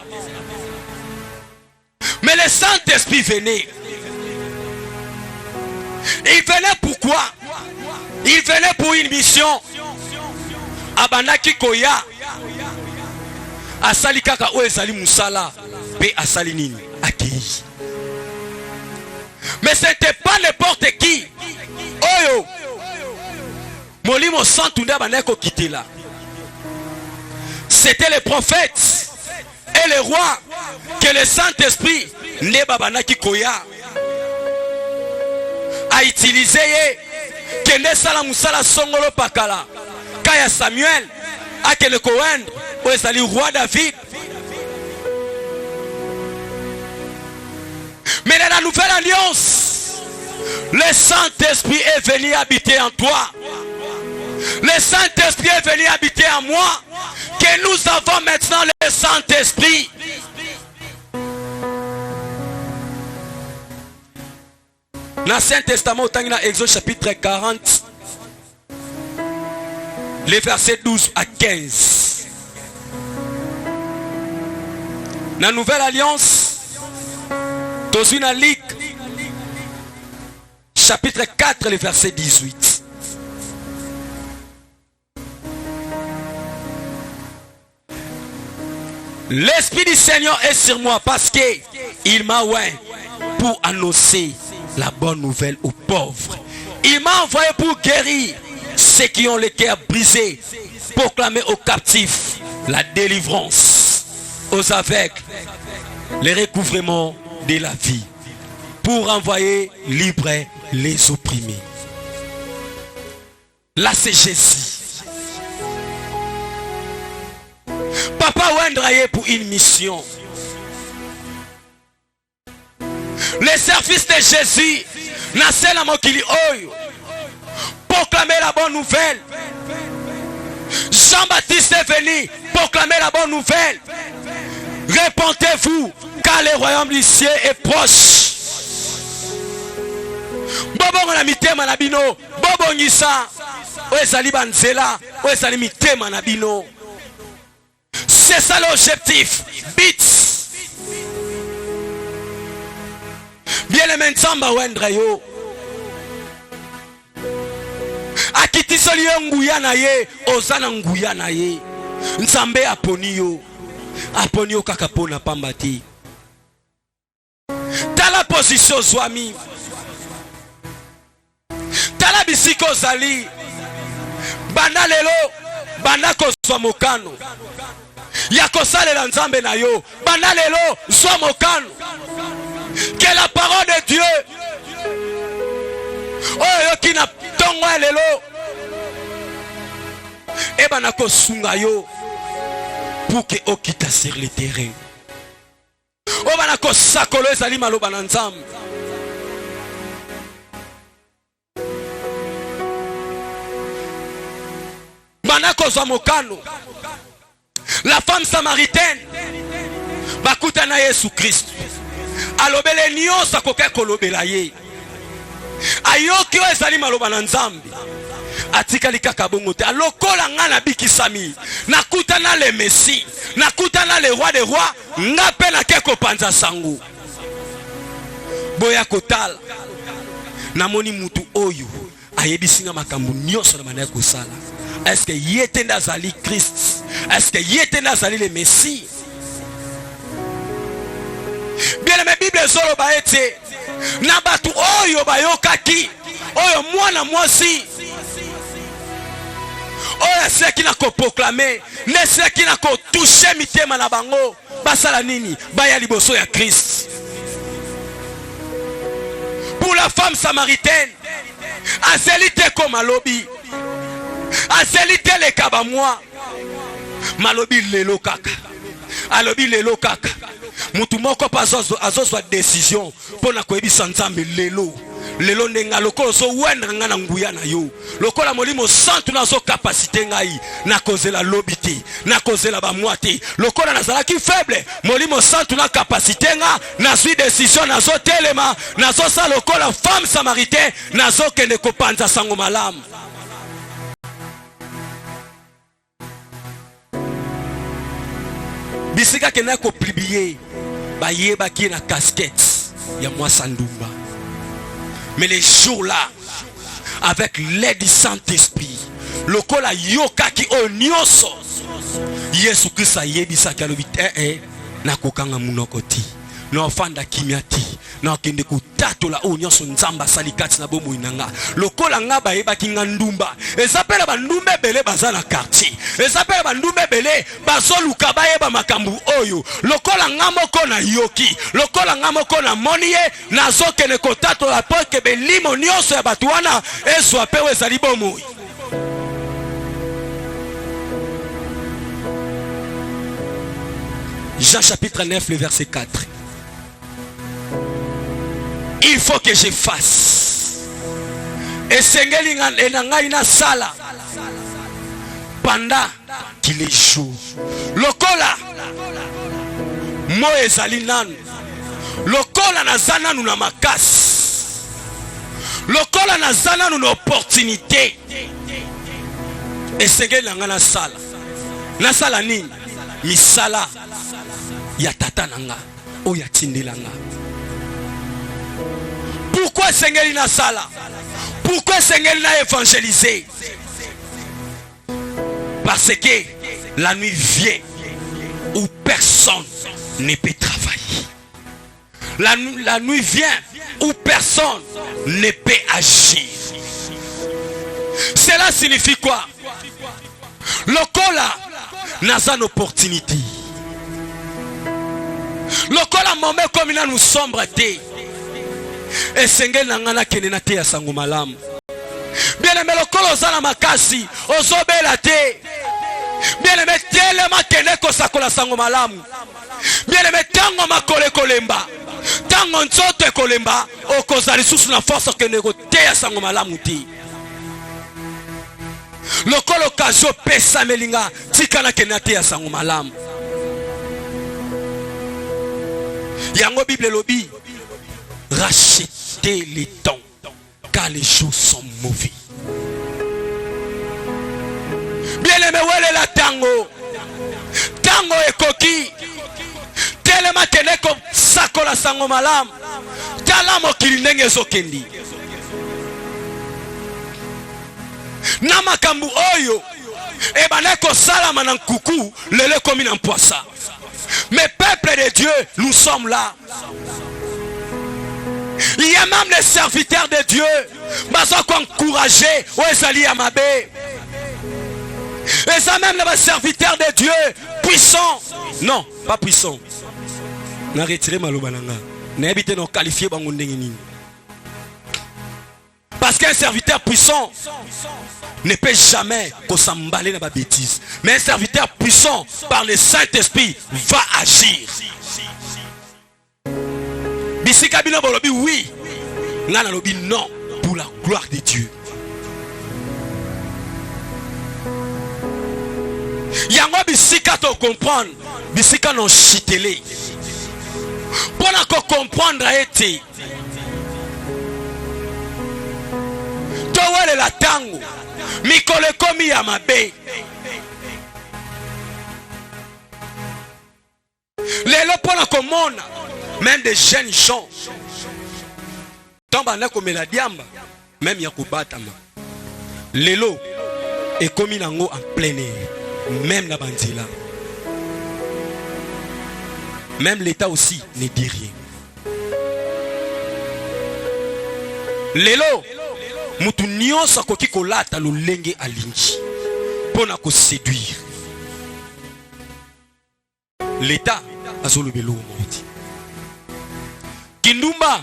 Mais le Saint-Esprit venait. Il venait pourquoi? Il venait pour une mission. Abanaki koya. Asali kaka o ezali musala. Pe asali nini? Akei. Mais c'était pas n'importe qui. Oyo. Molimo santunde abanako kité là. C'était les prophètes et les rois que le Saint-Esprit ne babanaki koya a utilisé que ne sala musala songolo pakala kaya Samuel a que le Cohen ou ezali roi David. Mais dans la nouvelle alliance, le Saint-Esprit est venu habiter en toi. Le Saint-Esprit est venu habiter en moi. Que nous avons maintenant le Saint-Esprit. Dans l'Ancien Testament, au Exode chapitre 40, les versets 12 à 15. Dans la Nouvelle Alliance, dans une ligue, chapitre 4, les versets 18. L'Esprit du Seigneur est sur moi parce qu'il m'a oint pour annoncer la bonne nouvelle aux pauvres. Il m'a envoyé pour guérir ceux qui ont le cœur brisé, proclamer aux captifs la délivrance aux aveugles le recouvrement de la vie, pour envoyer libres les opprimés. Là, c'est Jésus. Papa Wendraye pour une mission. Le service de Jésus n'a pas mokili oyo. Proclamer la bonne nouvelle. Jean-Baptiste est venu proclamer la bonne nouvelle. Répentez-vous, car le royaume du ciel est proche. Bobo na mitema na bino, bobo ngisa, oesali banzela, oesali mitema na bino. C'est ça l'objectif. Bits. Bien aimé Nzamba Wendrayo. Akiti soli nguya na ye, ozana nguya na ye. Nzambe aponiyo. Aponiyo kaka pona pambati. Tala position zwami. Tala bisiko zali. Banda lelo, banda kozwa mokano. Yako salela nzambe na yo. Banda lelo, zwa mokano. Que la parole de Dieu. Oh, yo ki na tongo lelo. Eba na kosunga yo. Pour que okita sur le terrain. Oh, bana kosakolo ezali maloba na nzambe. Bana kozwa mokano. La femme samaritaine bakuta na Yesu Christ. Alobele nyonso akoka kolobela ye. Ayoki oyo ezali maloba na nzambe. Atikali kaka bongo te. Alokola nga na bikisami. Nakuta na le Messie. Nakuta na le roi des rois. Nga pe na ke kopanza sango. Boya kotala. Namoni mutu oyo. Ayebisi nga makambo nyonso na manaya kosala. Est-ce que yete nazali Christ? Est-ce que yete nazali le Messie? Bien aimé Bible zolo ba ete na batu oyo bayokaki oyo mwana mwasi oyo seki na ko proclamer ne seki na ko toucher mitema na bango basala nini baya liboso ya Christ. Pour la femme samaritaine azelite ko malobi azelite le kaba moi malobi lelo kaka alobi lelo kaka mutu moko pa azozwa décision pona koyebisa nzambe lelo ndenga lokolo so wendra nga na nguya na yo lokola molimo santu na zo capacité ngai na kozela lobiti na kozela ba mwati lokola nazalaki faible molimo santu na capacité nga na zwi décision na zo telema na zo sa lokola femme samaritaine na zo kende kopanza sango malamu. Bisika kena ko publier ba yeba ki na casquette ya moi sandumba. Mais les jours là avec l'aide du Saint-Esprit lokola yoka ki onyoso Yesu Christ ayebisa kalobite na kokanga munokoti na ofanda kimiati na kende kutatola onyoso nzamba salikati na bomo inanga lokola nga bayeba ki ngandumba ezapela bandumbe bele bazana quartier ezapela bandumbe bele bazoluka bayeba makambu oyo lokola nga moko na yoki lokola nga moko na moniye nazokene kotatola poke belimo nyonso ya batu wana ezwa pewe ezali bomo. Jean chapitre 9 le verset 4. Il faut que je fasse. Et sengeli ngai na sala pendant qu'il est jour. Lokola mo ezali nanu. Lokola nazana nu na makasi. Lokola nazana nu na opportunité. Et sengeli ngai na sala. Na sala nini? Misala ya tata nanga o ya tindelanga. Pourquoi Seigneur na sala? Pourquoi Seigneur na évangélisé? Parce que la nuit vient où personne ne peut travailler. La nuit vient où personne ne peut agir. Cela signifie quoi? Lokola n'a pas d'opportunité. Lokola momé comme il nous sombre té. Et sengel nangana kenena té ya sango malamu. Bien aimé lokola ozala makasi, ozobela té. Bien aimé telema kene ko sakola sango malamu. Bien aimé tango makole kolemba. Tango nzoto kolemba, okozali susu na force kene ko té ya sango malamu té. Lokolo kazo pesa melinga tikana kenate ya sango malamu. Yango Bible lobi rachetez les temps car les jours sont mauvais. Bien aimé wele la tango ekoki telema keneko sakola sango malamu tala mokili ndenge ezokendi. Na makambu oyo ebaneko salama na nkuku lele komi na mpoisa. Mais peuple de Dieu, nous sommes là. Il y a même les serviteurs de Dieu baza ko encourager o ezali ya mabe. Et ça même les serviteurs de Dieu puissants. Non, pas puissants. Na retirer maloba nanga. Na ebite no qualifier bango ndenge nini. Parce qu'un serviteur puissant ne peut jamais s'emballer dans la bêtise. Mais un serviteur puissant par le Saint-Esprit va agir. Bisika bino bolobi oui. Nana lobi non pour la gloire de Dieu. Yango bisika to comprendre. Bisika non chitele. Pour na ko comprendre été. Towele la tango. Mikole komi ya mabe. Lelo pona komona même des jeunes gens. Tamba na komela diamba même ya kobatama. Lelo et komi nango en plein air. Même la bandila. Même l'État aussi ne dit rien. Lelo mutu nyonso akoki kolata lolenge alingi pona ko séduire. L'État azolobelo moti. Kindumba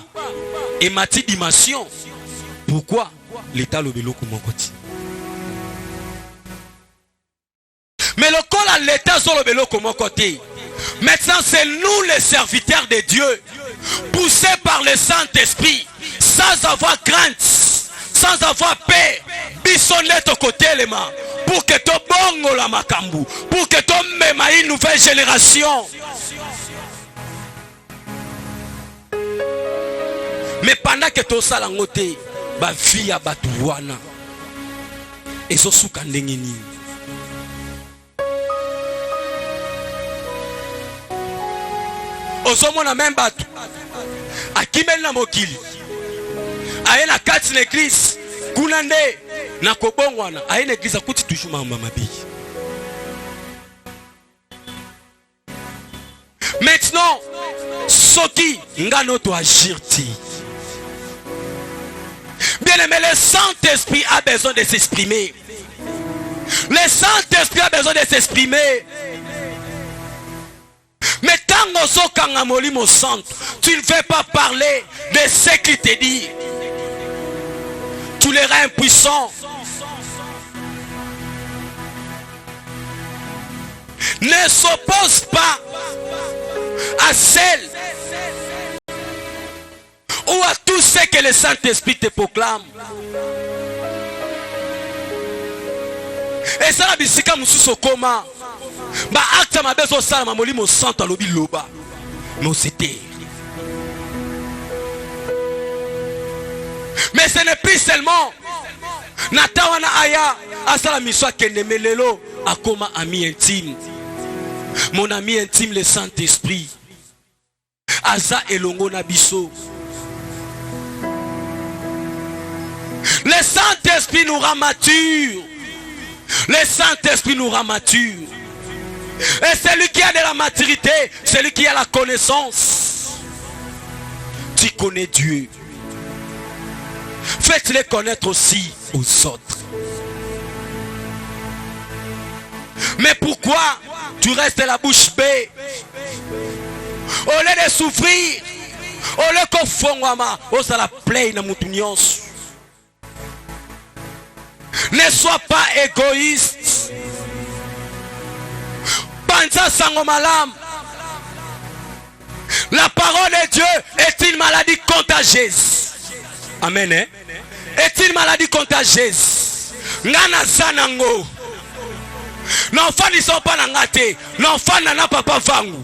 et mati dimension. Pourquoi l'État lobelo komokoti? Mais le col à l'État zolobelo komokoti. Maintenant c'est nous les serviteurs de Dieu, poussés par le Saint-Esprit, sans avoir crainte, sans avoir paix, bisonnet au côté les mains, pour que tu bongo la makambu, pour que tu mèmes une nouvelle génération. Mais pendant que tu as langoté, ba vie à batouana, et so soukandengeni. Ozomona même batu akimeli na mokili aye na kati l'église kuna nde na kobongwana aye na église akuti toujours mamba mabi. Maintenant soki ngano to agir ti. Bien aimé, le Saint-Esprit a besoin de s'exprimer. Le Saint-Esprit a besoin de s'exprimer. Mais tant que tu ne veux pas parler de ce qu'il te dit. Tu les rends impuissants. Ne s'oppose pas à celle ou à tout ce que le Saint-Esprit te proclame. Et ça la bisika mususo koma. Ba acte ma beso sala ma molimo santo lobi loba. Mais c'était. Mais ce n'est plus seulement Natawana aya asala miswa kenemelelo akoma ami intime. Mon ami intime le Saint-Esprit. Aza elongo na biso. Le Saint-Esprit nous rend matures. Le Saint-Esprit nous rend matures. Et celui qui a de la maturité, celui qui a la connaissance. Tu connais Dieu. Faites-les connaître aussi aux autres. Mais pourquoi tu restes la bouche bée? Au lieu de souffrir, au lieu qu'on fongwama, au ça la plaie na mutunions. Ne sois pas égoïste. Panza sangomalam. La parole de Dieu est une maladie contagieuse. Amen. Est une maladie contagieuse. Ngana zanango. L'enfant ne sont pas ngate. L'enfant n'a papa vangu.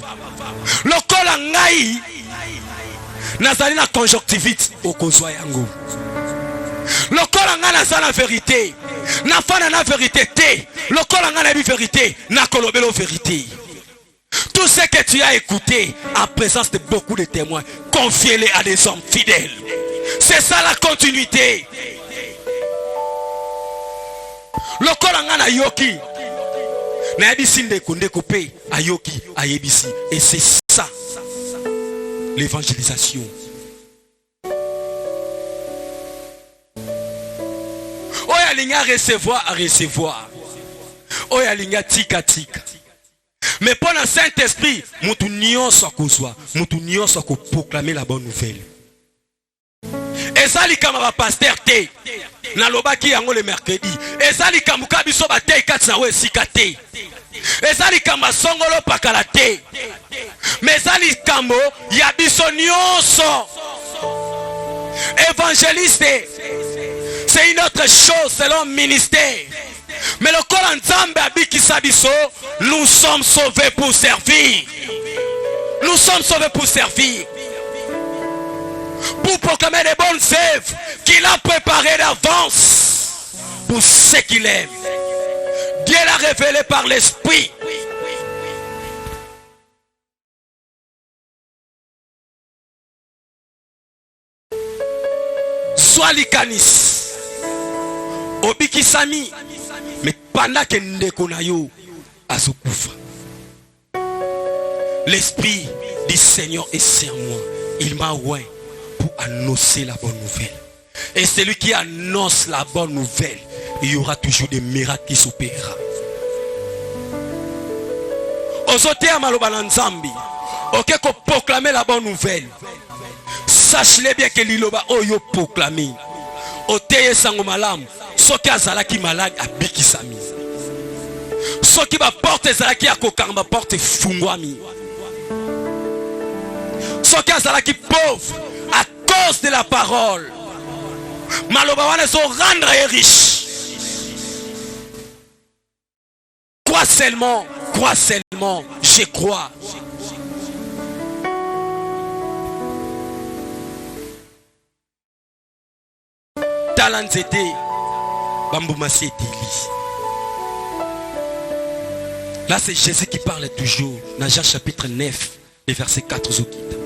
Le kola ngai. Nazali na conjonctivite au kozwa yango. Le kola ngana zana vérité. Na fana na vérité te. Le kola ngana bi vérité. Na kolobelo vérité. Tout ce que tu as écouté en présence de beaucoup de témoins, confie-les à des hommes fidèles. C'est ça la continuité. Le kolangana yoki. Na yebisi ndeko ndeko pe ayoki ayebisi. Et c'est ça l'évangélisation. Oya linga recevoir à recevoir. Oya linga tika tika. Mais pour le Saint-Esprit, mutu nyonso akozwa, mutu nyonso akoproclamer la bonne nouvelle. Ezali kama ba pasteur te. Na lobaki yango le mercredi. Ezali kama kabiso ba te katsa we sikate. Ezali kama songolo pakala te. Mais ezali kamo ya biso nyonso. Évangéliste, c'est une autre chose selon ministère. Mais le corps ensemble abiki sabiso, nous sommes sauvés pour servir. Nous sommes sauvés pour servir. Pour proclamer les bonnes œuvres qu'il a préparées d'avance pour ceux qu'il aime. Dieu l'a révélé par l'Esprit. Sois likanis. Obiki sami. Mais pendant que ndeko na yo azokufa, l'Esprit du Seigneur est sur moi. Il m'a oint pour annoncer la bonne nouvelle. Et celui qui annonce la bonne nouvelle, il y aura toujours des miracles qui s'opérera. Ozote amaloba na nzambi, ok ko proclamer la bonne nouvelle. Sache-le bien que liloba oyo proclamer. Oteye sango malamu. Soki azalaki malade abikisami. Soki ba porte ezalaki akokanga porte fungwami. Soki azalaki pauvre à cause de la parole. Maloba wana zo rendre riche. Crois seulement, je crois. Talent était Bamboumasi et Élie. Là c'est Jésus qui parle toujours dans Jean chapitre 9 et verset 4 Zokita.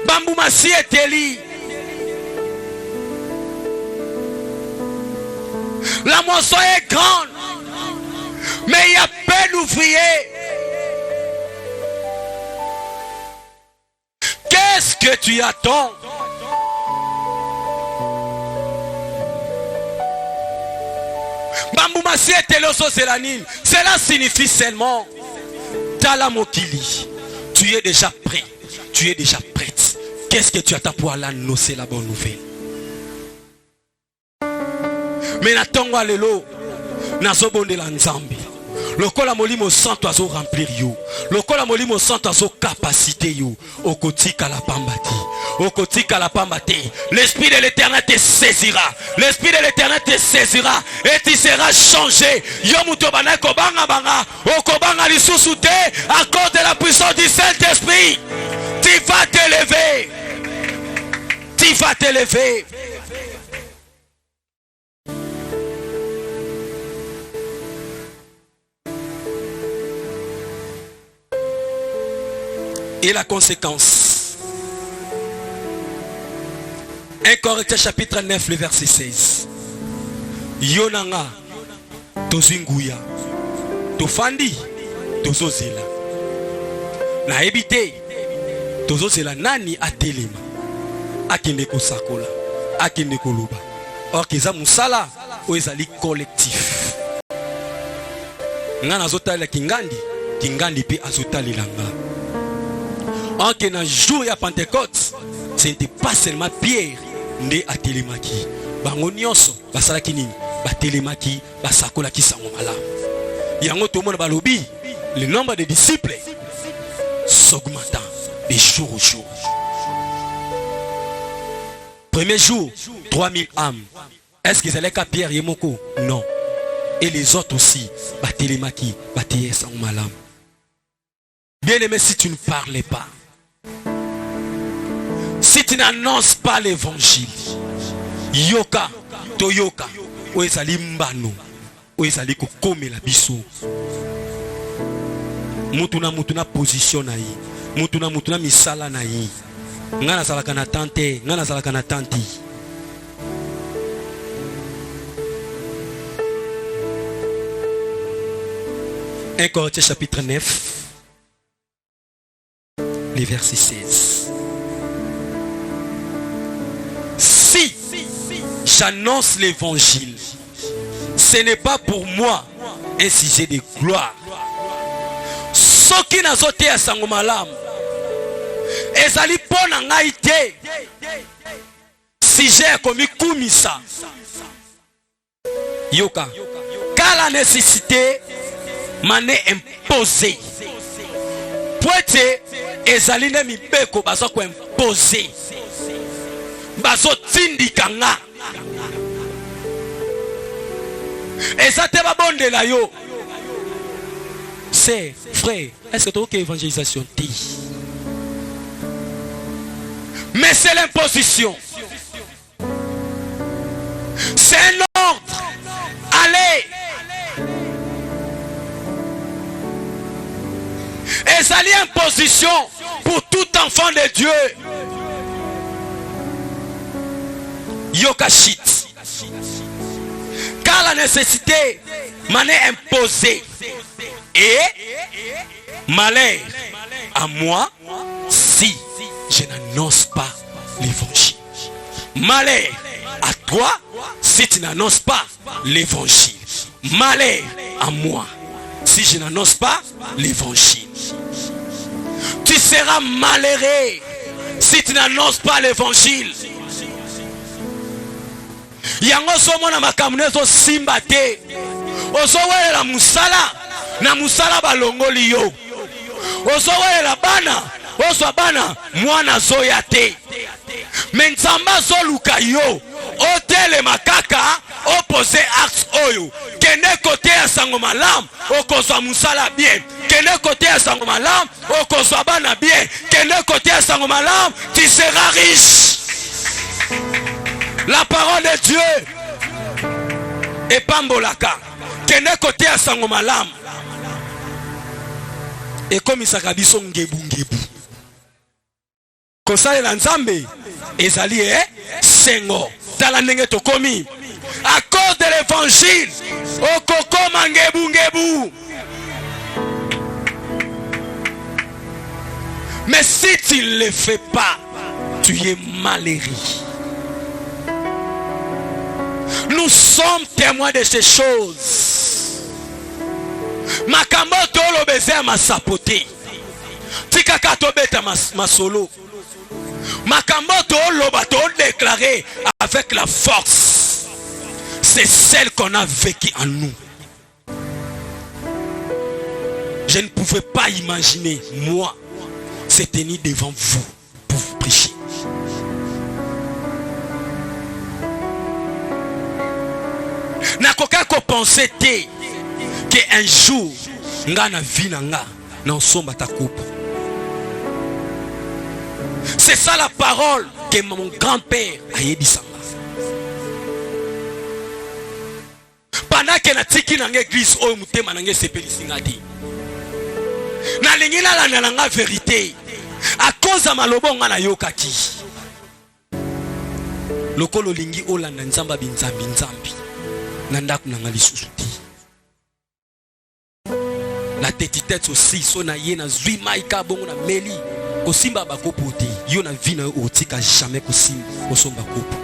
Bamboumasi et Élie. La moisson est grande, mais il y a peu d'ouvriers. Qu'est-ce que tu attends? Cela signifie seulement Talamokili. Tu es déjà prêt. Tu es déjà prête. Qu'est-ce que tu attends pour aller annoncer la bonne nouvelle? Mais natongo alelo nazobonde la nzambe. Lokola molimo santo azo remplir yo. Lokola molimo santo azo capacité yo. Okotika la pambati. Okotika la pambati. L'esprit de l'Éternel te saisira. L'esprit de l'Éternel te saisira et tu seras changé. Yo muto bana kobanga banga. Okobanga lisusu te à cause de la puissance du Saint-Esprit. Tu vas t'élever. Tu vas t'élever. Et la conséquence. 1 Corinthiens chapitre 9, le verset 16. Yonanga, tozinguya, tofandi, tozozela. Na ebite, tozozela nani atelema. Akende ko sakola, akende ko luba. Or keza musala, oezali collectif. Ngana azotala kingandi, kingandi pe azotali langa. En qu'un jour à Pentecôte, ce n'était pas seulement Pierre né à Télémaki. Bango nyonso basalaki nini batelemaki basakolaki sango malamu. Yango tout le monde balobi le nombre de disciples s'augmentant de jour au jour. Premier jour 3000 âmes. Est-ce qu'ils allaient qu'à Pierre et Moko? Non. Et les autres aussi batelemaki bateye sango malamu. Bien aimé, si tu ne parlais pas, si tu n'annonces pas l'évangile, yoka, toyoka, oezali mbano, oezali kokomela biso. Mutuna position na yi, mutuna misala na yi. Ngana salaka na tante, ngana salaka na tanti. Un Corinthiens chapitre 9. Les versets 16. Si j'annonce l'évangile, ce n'est pas pour moi un sujet de gloire. Ce qui n'a pas été à Sangomalam, et ça li pona ngaïté, sujet comme Kumisa. Yoka, car la nécessité m'en est imposée. Poete ezaline mibeko bazo ko imposer bazo tindika nga ezate babondela yo. C'est frère, est-ce que tu as une évangélisation? Mais c'est l'imposition, c'est un ordre. Allez. Et ça y est en position pour tout enfant de Dieu. Yokashit. Car la nécessité m'en est imposée. Et malheur à moi si je n'annonce pas l'évangile. Malheur à toi si tu n'annonces pas l'évangile. Malheur à moi si je n'annonce pas l'évangile. Tu seras malheureux si tu n'annonces pas l'évangile. Yango somo na makamnezo simba te. Ozowe la musala na musala balongoli yo. Ozowe la bana, ozo bana mwana zoya te. Menzamba zoluka yo. Otele makaka opposé axe oyo. Kene côté à Sangomalam, okozwa musala bien. Kene côté à Sangomalam, okozwa bana bien. Kene côté à Sangomalam, tu seras riche. La parole de Dieu est pambolaka. Kene côté à Sangomalam. Et comme il s'agabiso ngebu ngebu. Kosale la nzambe ezali sengo. Tala ndenge tokomi. À cause de l'évangile, okoko mangebu ngebu. Mais si tu ne le fais pas, tu es malheureux. Nous sommes témoins de ces choses. Makambo tolo beze ma sapote. Tika kato beta ma solo. Makambo tolo bato déclaré avec la force. C'est celle qu'on a vécue en nous. Je ne pouvais pas imaginer, moi, se tenir devant vous pour vous prêcher. Nakoka ko penser que un jour nga na vie na nga na somba ta coupe. C'est ça la parole que mon grand-père a dit. Pendant que na tiki na l'église o mutema na sepeli singati. Na lingina la na vérité. À cause de malobo nga na yokaki. Lokolo lingi olanda nzamba binzambi nzambi. Nandaku na lisusu ti. La tête aussi so na ye na zui maika bongo na meli. Kosimba bakopo te. Yo na vie na otika jamais kosimba kosomba kopo.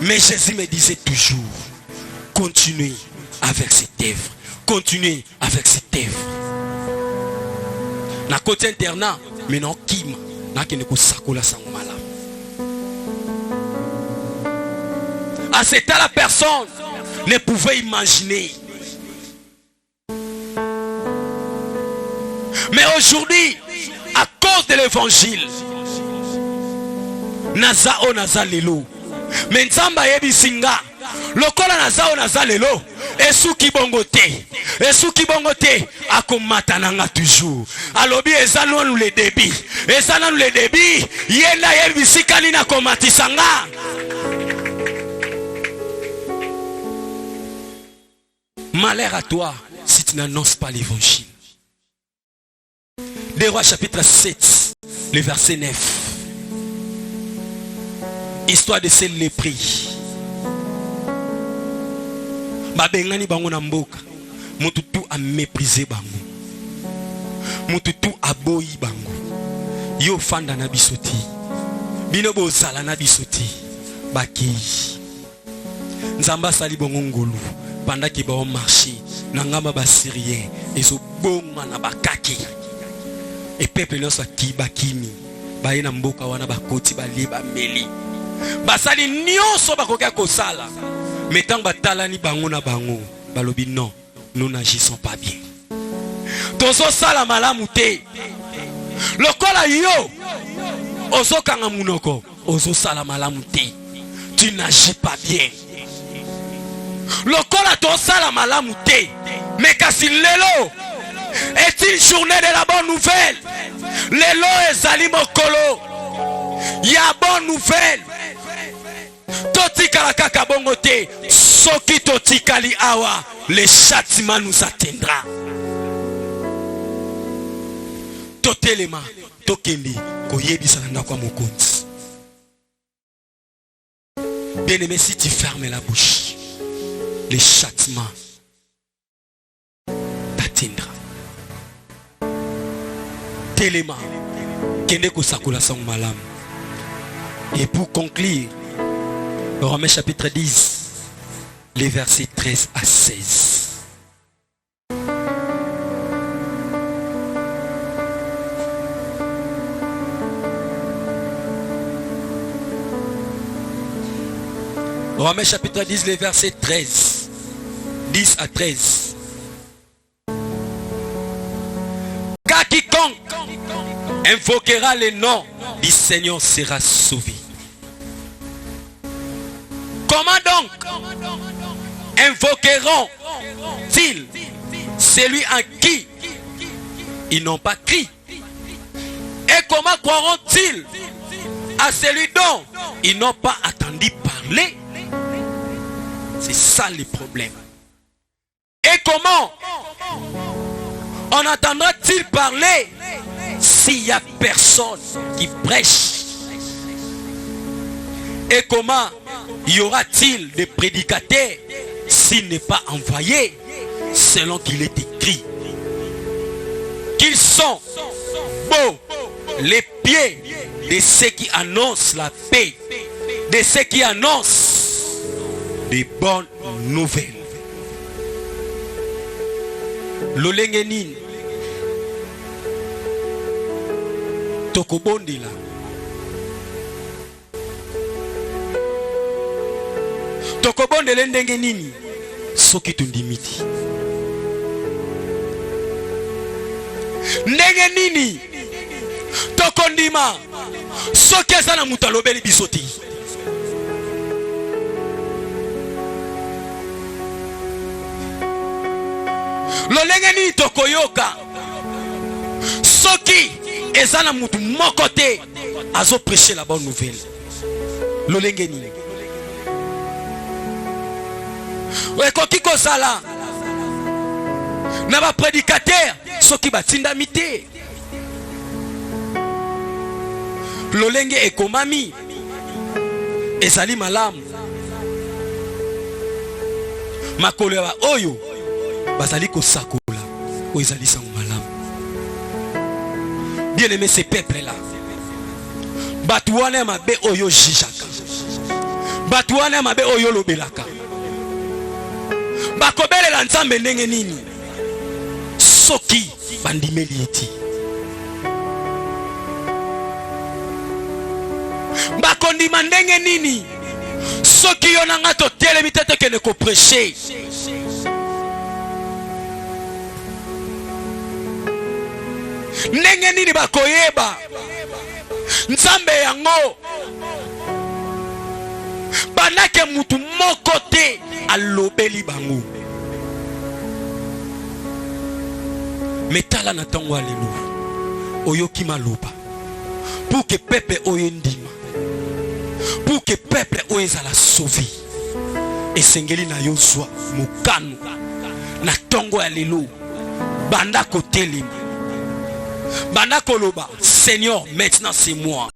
Mais Jésus me disait toujours, continuez avec cette œuvre. Continuez avec cette œuvre. na côté internat mais non kima na kene ko sakola sango malamu. À cet état la personne ne pouvait imaginer. Mais aujourd'hui, à cause de l'évangile, naza o naza lelo. Mais nzamba yebi singa. Lokola naza o naza lelo. Esuki bongote. Esuki bongote. Akomata nanga toujours. Alobi ezano nous les débits. Ezano nous les débits. Yenda yebi sikani na komati sanga. Malheur à toi si tu n'annonces pas l'évangile. Des Rois chapitre 7, le verset 9. Histoire de ces léprés. Babengani bango na mboka. Mututu a méprisé bango. Mututu a boyi bango. Yo fanda na bisoti. Binobo sala na bisoti. Baki. Nzamba sali bongo ngolu. Pendant qu'ils vont marcher, nangama ba syrien, ils ont bon na bakaki. Et peuple non soit ki bakimi, ba ina mboka wana bakoti ba liba meli. Basali nyonso bakoka kosala. Mettant batala ni bango na bango, balobi non, nous n'agissons pas bien. Tozo sala malamu te. Lokola yo, ozo kanga munoko, ozo sala malamu te. Tu n'agis pas bien. Lokola to sala malamu te. Mais kasi lelo est une journée de la bonne nouvelle. Lelo ezali mokolo ya bonne nouvelle. Totika kaka bongo te. Soki totikali awa, le châtiment nous atteindra. Totelema tokendi koyebisa na kwa mokonzi. Bien-aimé, si tu fermes la bouche, les châtiments t'atteindra. Téléma, kende ko sakola sang malam. Et pour conclure, Romains chapitre 10, les versets 13 à 16. Romains chapitre 10, les versets 13. 10 à 13. Car quiconque invoquera le nom du Seigneur sera sauvé. Comment donc invoqueront-ils celui en qui ils n'ont pas cru? Et comment croiront-ils à celui dont ils n'ont pas entendu parler? C'est ça le problème. Et comment on entendra-t-il parler s'il n'y a personne qui prêche? Et comment y aura-t-il des prédicateurs s'il n'est pas envoyé selon qu'il est écrit? Qu'ils sont beaux les pieds de ceux qui annoncent la paix, de ceux qui annoncent des bonnes nouvelles. Lolengenin tokobondela tokobondela ndenge nini soki tundimiti ndenge nini tokondima soki eza na mutu alobeli biso te. Lolenge nini tokoyoka soki eza na mutu moko te azo prêcher la bonne nouvelle. Lolenge nini ekoki kozala na ba prédicateur soki batindami te. Lolenge ekomami ezali malamu makolo ya oyo bazali kosakola o ezali sango malamu. Bien aimé, ces peuples là batuane mabe oyo jijaka batuane mabe oyo lobelaka bakobelela nzambe ndenge nini soki bandimeli eti bakondima ndenge nini soki yo nanga totelemi te tekende koprêcher. Ndenge nini bakoyeba nzambe yango banake mutu moko te alobeli bango. Metala na tango alelo oyoki maloba pour que peuple oyo ndima, pour que peuple oyo ezala sauvé. Esengeli na yozwa mokano na tango alelo banda kotelema, banda koloba Seigneur, maintenant c'est moi.